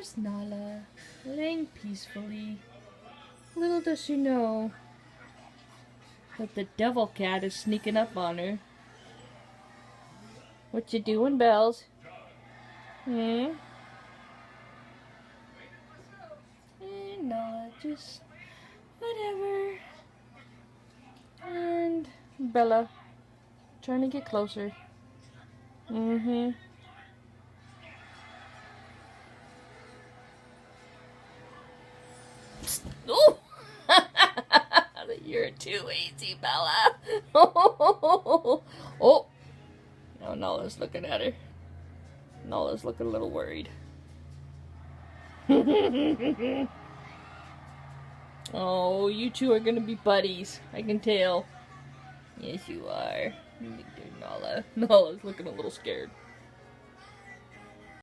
There's Nala, laying peacefully. Little does she know that the devil cat is sneaking up on her. What you doing, Bells? And Nala, just whatever. And Bella, trying to get closer. Oh! You're too easy, Bella. Oh! Now Nala's looking at her. Nala's looking a little worried. Oh, you two are gonna be buddies. I can tell. Yes, you are. Nala. Nala's looking a little scared.